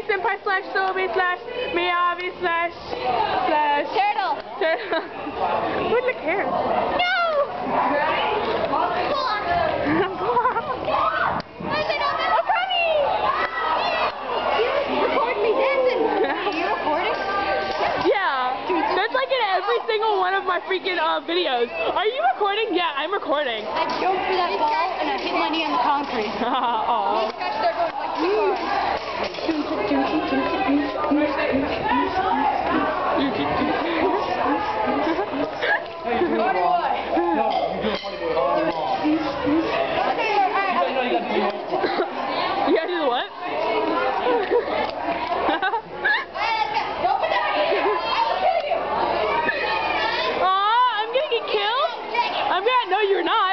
Senpai slash Sobi slash Miyavi slash Turtle. Who the cares? No! That's like in every single one of my freaking videos. Are you recording? Yeah, I'm recording. I jumped for that ball and I hit my knee on the concrete. Aww. You gotta do the what? Aw, I'm gonna get killed? No, you're not.